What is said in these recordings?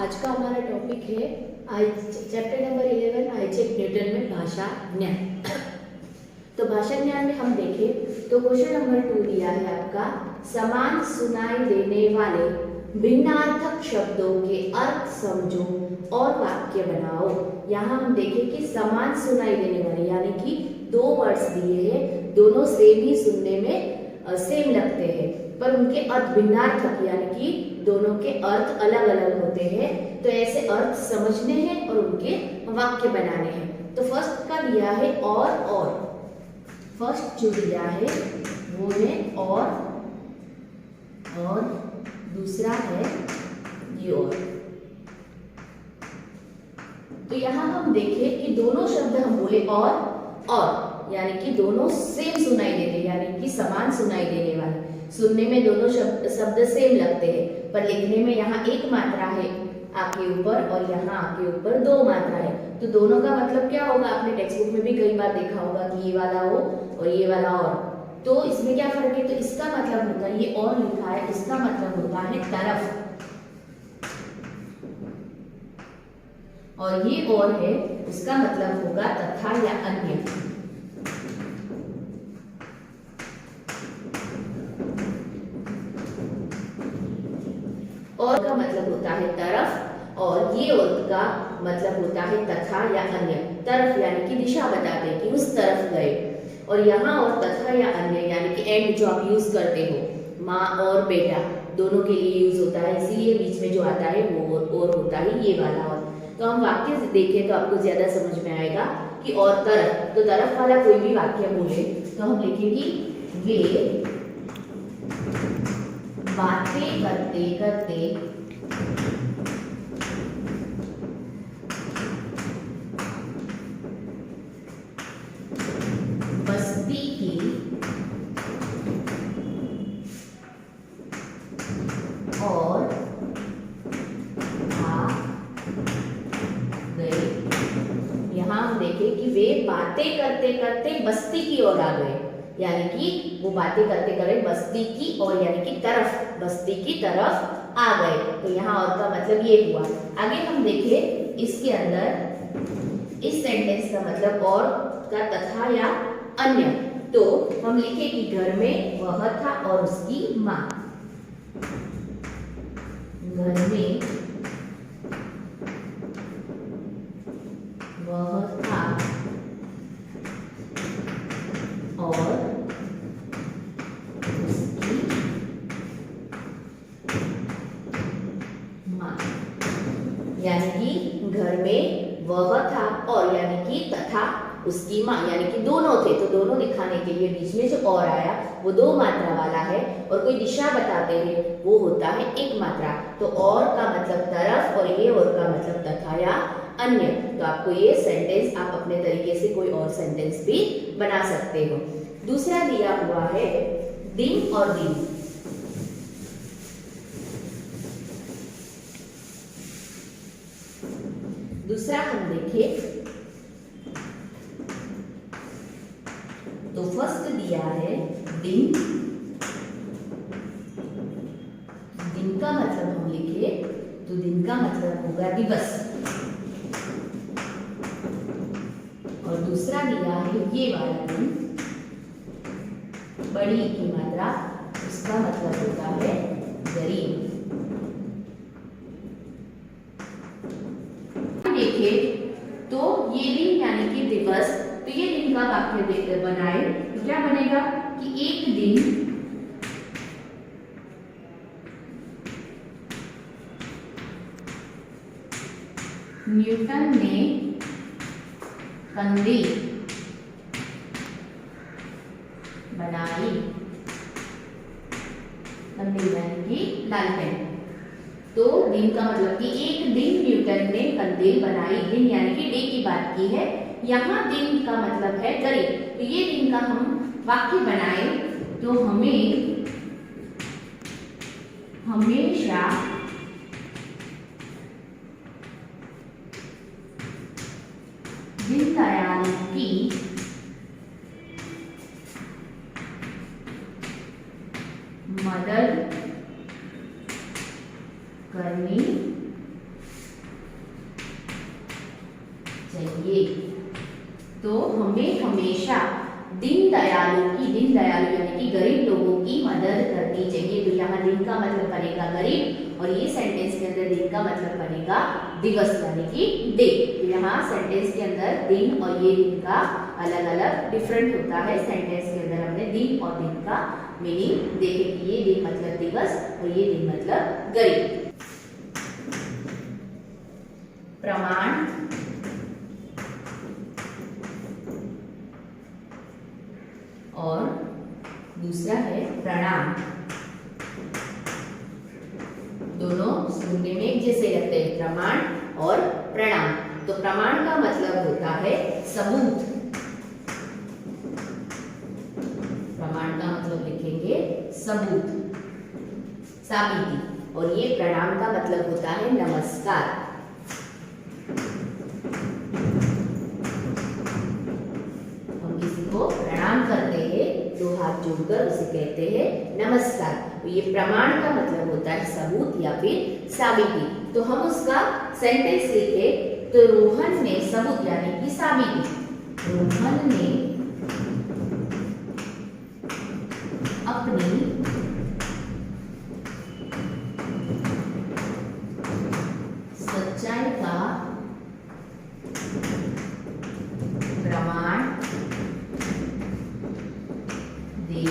आज का हमारा टॉपिक है चैप्टर नंबर 11 आइजैक न्यूटन में भाषा ज्ञान। तो भाषा ज्ञान में हम देखें तो क्वेश्चन नंबर 2 दिया है आपका, समान सुनाई देने वाले भिन्नार्थक शब्दों के अर्थ समझो और वाक्य बनाओ। यहाँ हम देखें कि समान सुनाई देने वाले यानी कि दो वर्ड्स दिए हैं, दोनों सेम ही सुनने में सेम लगते हैं पर उनके अर्थ भिन्नार्थक यानी कि दोनों के अर्थ अलग अलग होते हैं। तो ऐसे अर्थ समझने हैं और उनके वाक्य बनाने हैं। तो फर्स्ट का दिया है और फर्स्ट जो दिया है वो है और दूसरा है ये और। तो यहाँ हम देखें कि दोनों शब्द हम बोले और यानी कि दोनों सेम सुनाई देते यानी कि समान सुनाई देने वाले, सुनने में दोनों शब्द सेम लगते हैं पर लिखने में यहाँ एक मात्रा है आ के ऊपर और यहाँ आ के ऊपर दो मात्रा है। तो दोनों का मतलब क्या होगा, आपने टेक्स्ट बुक में भी कई बार देखा होगा कि ये वाला हो और ये वाला और। तो इसमें क्या फर्क है, तो इसका मतलब होता है ये और लिखा है, इसका मतलब होता है तरफ और ये और है उसका मतलब होगा तथा या अन्य। और का मतलब होता है तरफ और ये और का मतलब होता है तथा या अन्य। तरफ यानी कि दिशा बताते हैं कि उस तरफ गए, और यहाँ और तथा या अन्य यानी कि एंड जो आप यूज करते हो, माँ और बेटा दोनों के लिए यूज होता है, इसीलिए बीच में जो आता है वो और होता है ये वाला और। तो हम वाक्य देखें तो आपको ज्यादा समझ में आएगा कि और तरफ, तो तरफ वाला कोई भी वाक्य बोले तो हम लिखेंगे वे बातें करते करते बस्ती की ओर आ गए। यहाँ हम देखें कि वे बातें करते करते बस्ती की ओर आ गए, यानी कि वो बातें करते करते बस्ती की ओर यानी कि तरफ, बस्ती की तरफ आ गए। तो यहाँ और का मतलब ये हुआ। आगे हम देखें इसके अंदर इस सेंटेंस का मतलब और का तथा या अन्य। तो हम लिखे कि घर में वह था और उसकी माँ, घर में वह था और उसकी माँ, यानी कि घर में वह था और यानी कि तथा उसकी माँ यानी कि दोनों थे। तो दोनों दिखाने के लिए बीच में जो और आया वो दो मात्रा वाला है और कोई दिशा बताते हैं वो होता है एक मात्रा। तो और का मतलब तरफ और ये और का मतलब तथा या अन्य। तो आपको ये सेंटेंस आप अपने तरीके से कोई और सेंटेंस भी बना सकते हो। दूसरा दिया हुआ है दिन और दिन। दूसरा हम देखें तो फर्स्ट दिया है दिन। दिन का मतलब हम लिखे तो दिन का मतलब होगा दिवस, और दूसरा दिया है ये वाला दिन, बड़ी की मात्रा, उसका मतलब होता है गरीब। देखें तो ये दिन यानी कि दिवस, तो ये दिन का वाक्य बनाए तो क्या बनेगा कि एक दिन न्यूटन ने कंदील बनाई, कंदील यानी कि लालटेन। तो दिन का मतलब कि एक दिन न्यूटन ने कंदील बनाई, दिन यानी कि डे की बात की है। यहाँ दिन का मतलब है गरीब। तो ये दिन का हम वाक्य बनाए तो हमें हमेशा दीनदयाल की मदद करनी चाहिए। तो हमें हमेशा दीनदयालु यानी कि गरीब लोगों की मदद करनी चाहिए। तो यहाँ दिन का मतलब बनेगा गरीब और ये सेंटेंस के अंदर दिन का मतलब बनेगा दिवस यानी कि डे। तो यहाँ सेंटेंस के अंदर दिन और ये दिन का अलग अलग डिफरेंट होता है। सेंटेंस के अंदर हमने दिन और दिन का मीनिंग देखे कि ये दिन मतलब दिवस और ये दिन मतलब गरीब। प्रमाण और दूसरा है प्रणाम। दोनों सुनने में एक जैसे लगते हैं, प्रमाण और प्रणाम। तो प्रमाण का मतलब होता है सबूत। प्रमाण का मतलब लिखेंगे सबूत, साबिती। और ये प्रणाम का मतलब होता है नमस्कार। हम किसी को प्रणाम करते हैं, दो हाथ जोड़कर उसे कहते हैं नमस्कार। तो ये प्रमाण का मतलब होता है सबूत या फिर साबिती। तो हम उसका सेंटेंस लिखे तो रोहन ने सबूत यानी कि साबिती, रोहन ने अपनी सच्चाई का प्रमाण दे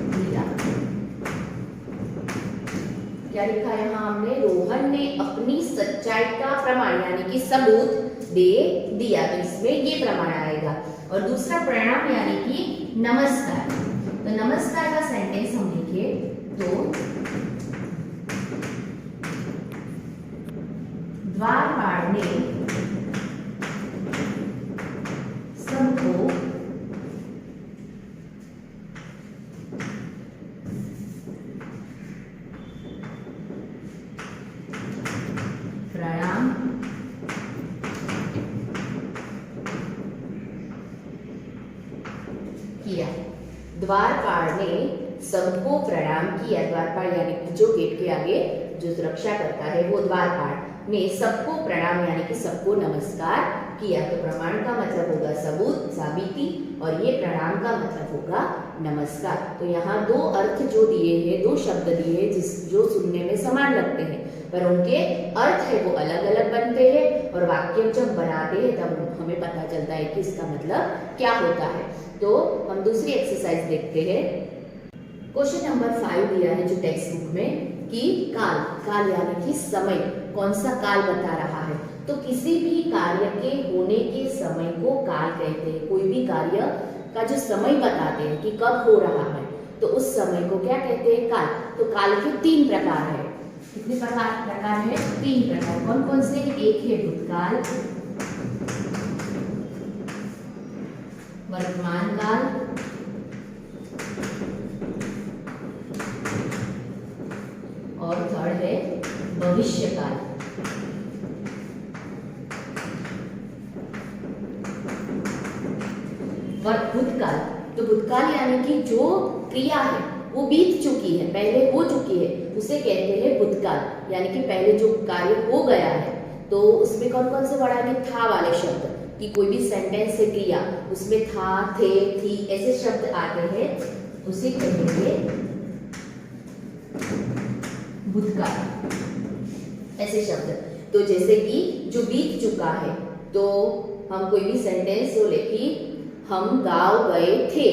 दिया। क्या लिखा है यहाँ हमने? रोहन ने अपनी सच्चाई का प्रमाण यानी कि सबूत दे दिया। तो इसमें ये प्रमाण आएगा। और दूसरा प्रणाम यानी कि नमस्कार। तो नमस्कार का सेंटेंस हम लिखे तो द्वारपाल ने सबको प्रणाम किया। द्वारपाल ने सबको प्रणाम किया। द्वारपाल यानी कि जो गेट के आगे जो सुरक्षा करता है वो द्वारपाल ने सबको प्रणाम यानी कि सबको नमस्कार किया। तो प्रमाण का मतलब होगा सबूत, साबिती और ये प्रणाम का मतलब होगा नमस्कार। तो यहाँ दो अर्थ जो दिए हैं, दो शब्द दिए हैं जो सुनने में समान लगते हैं पर उनके अर्थ है वो अलग अलग बनते हैं और वाक्य जब बनाते हैं तब हमें पता चलता है कि इसका मतलब क्या होता है। तो हम दूसरी एक्सरसाइज देखते हैं। क्वेश्चन नंबर 5 दिया है जो टेक्स्ट बुक में कि काल यानी कि समय, कौन सा काल बता रहा है। तो किसी भी कार्य के होने के समय को काल कहते हैं। कोई भी कार्य का जो समय बताते हैं कि कब हो रहा है तो उस समय को क्या कहते हैं? काल। तो काल के 3 प्रकार है। कितने प्रकार है? 3 प्रकार। कौन कौन से? एक है भूतकाल, वर्तमान काल और थर्ड है भविष्य काल। भूतकाल, तो भूतकाल यानी कि जो क्रिया है वो बीत चुकी है, पहले हो चुकी है, उसे कहते हैं भूतकाल। यानी कि पहले जो कार्य हो गया है। तो उसमें कौन कौन से वर्ड आएंगे? था वाले शब्द कि कोई भी सेंटेंस से क्रिया उसमें था, थे, थी ऐसे शब्द आते हैं, उसे कहेंगे भूतकाल। ऐसे शब्द तो जैसे कि जो बीत चुका है, तो हम कोई भी सेंटेंस हो लेके हम गांव गए थे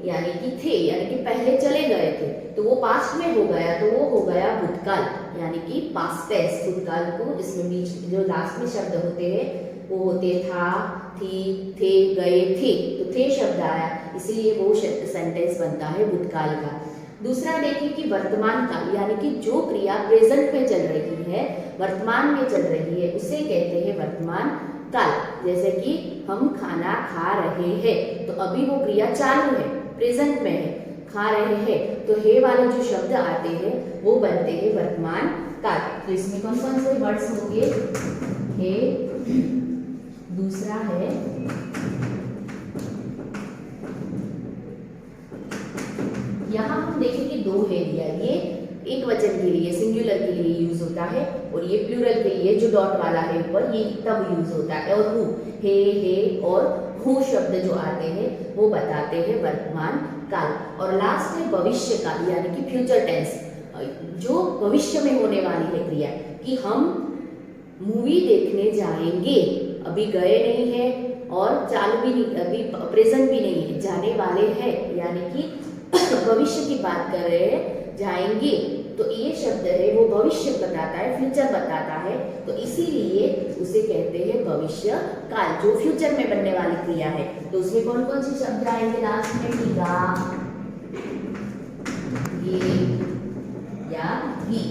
यानी कि थे यानी कि पहले चले गए थे, तो वो पास्ट में हो गया तो वो हो गया भूतकाल यानी कि पास्ट टेंस। भूतकाल को इसमें बीच जो लास्ट में शब्द होते हैं वो होते था, थी, थे, गए, थे। तो थे शब्द आया इसलिए वो सेंटेंस बनता है भूतकाल का। दूसरा देखिए कि वर्तमान काल यानी कि जो क्रिया प्रेजेंट में चल रही है, वर्तमान में चल रही है, उसे कहते हैं वर्तमान काल। जैसे कि हम खाना खा रहे हैं तो अभी वो क्रिया चालू है, प्रेजेंट में है, खा रहे हैं, तो हे वाले जो शब्द आते हैं वो बनते हैं वर्तमान काल। तो इसमें कौन कौन से वर्ड्स होंगे? हे, दूसरा है यहाँ हम देखें कि 2 है दिया, ये एक वचन के लिए, सिंगुलर के लिए यूज होता है, और ये प्लूरल के लिए जो डॉट वाला है ऊपर, ये तब यूज होता है। और हु, हे और हु शब्द जो आते हैं वो बताते हैं वर्तमान काल। और लास्ट है भविष्य काल, यानी कि फ्यूचर टेंस, जो भविष्य में होने वाली है क्रिया, कि हम मूवी देखने जाएंगे, अभी गए नहीं है और चालू भी नहीं, अभी प्रेजेंट भी नहीं है, जाने वाले हैं, यानी कि भविष्य की बात कर रहे हैं, जाएंगे। तो ये शब्द है वो भविष्य बताता है, फ्यूचर बताता है, तो इसीलिए उसे कहते हैं भविष्य काल, जो फ्यूचर में बनने वाली क्रिया है। तो उसमें कौन कौन से शब्द आएंगे लास्ट में? गा, ये या ही।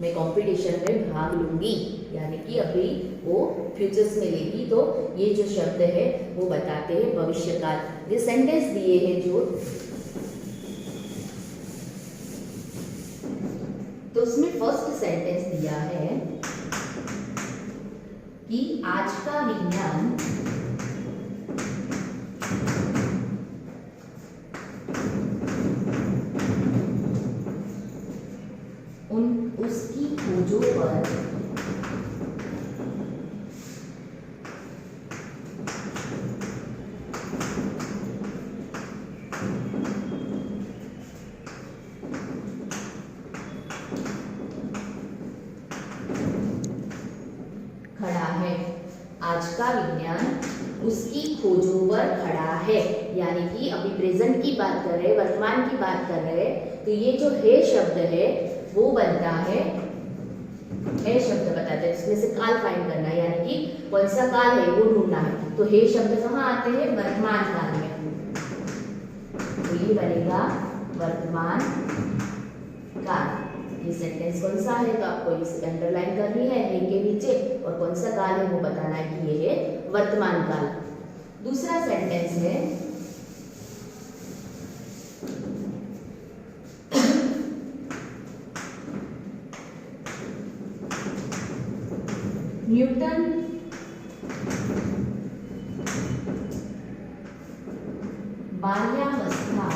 मैं कंपटीशन में भाग लूंगी, यानी कि अभी वो फ्यूचर्स में लेगी, तो ये जो शब्द है वो बताते हैं भविष्य काल। ये सेंटेंस दिए हैं जो, तो उसमें फर्स्ट सेंटेंस दिया है कि आज का विज्ञान उसकी खोजों पर खड़ा है। आज का विज्ञान उसकी खोजों पर खड़ा है, यानी कि अभी प्रेजेंट की बात कर रहे हैं, वर्तमान की बात कर रहे हैं, तो ये जो है शब्द है वो बनता है शब्द बताते हैं, इसमें से काल फाइंड करना है, यानी कि कौन सा काल है वो ढूंढना है। तो हे शब्द कहाँ आते हैं? वर्तमान काल में, तो ये बनेगा वर्तमान काल। ये सेंटेंस कौन सा है तो आपको इसे अंडरलाइन करनी है हे के नीचे, और कौन सा काल है वो बताना है कि ये है वर्तमान काल। दूसरा सेंटेंस है न्यूटन बाल्यावस्था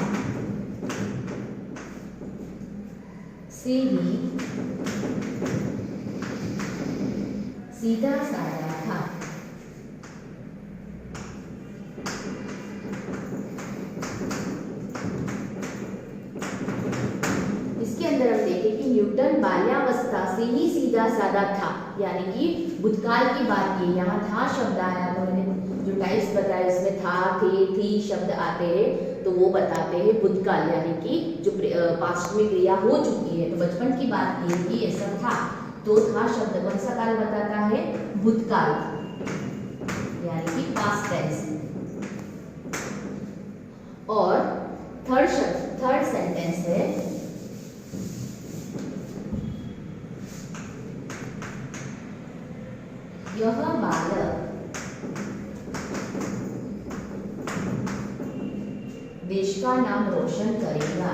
से ही सीधा साधा था। इसके अंदर हम देखें कि न्यूटन बाल्यावस्था से ही सीधा साधा था, यानी कि भूतकाल की बात की। यहाँ था शब्द आया, तो मैंने जो टाइप्स बताया इसमें था, थे, थी शब्द आते हैं, तो वो बताते हैं भूतकाल, यानी कि जो पास्ट में क्रिया हो चुकी है। तो बचपन की बात की कि ऐसा था, तो था शब्द कौन सा काल बताता है? भूतकाल, यानी कि पास्ट टेंस। और थर्ड सेंटेंस है यह बालक देश का नाम रोशन करेगा।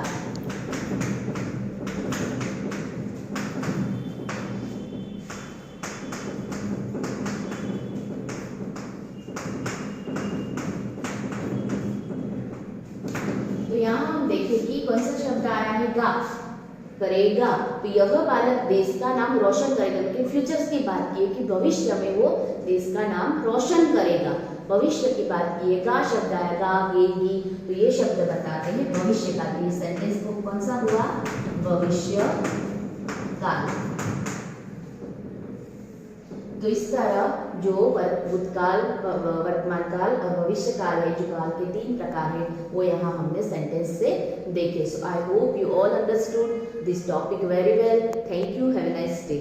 तो यहाँ हम देखें कि कौन सा शब्द आया है? गा, करेगा। तो यह बालक देश का नाम रोशन करेगा, लेकिन फ्यूचर्स की बात की है कि भविष्य में वो देश का नाम रोशन करेगा। भविष्य की बात की है, गा शब्द आएगा, गेगी, तो ये शब्द बताते हैं भविष्य काल। ये सेंटेंस को कौन सा हुआ? भविष्य काल। तो इस तरह जो भूतकाल, वर्तमान काल और भविष्य काल है, जो काल के 3 प्रकार है, वो यहाँ हमने सेंटेंस से देखे। So I hope you all understood this topic very well. Thank you, have a nice day.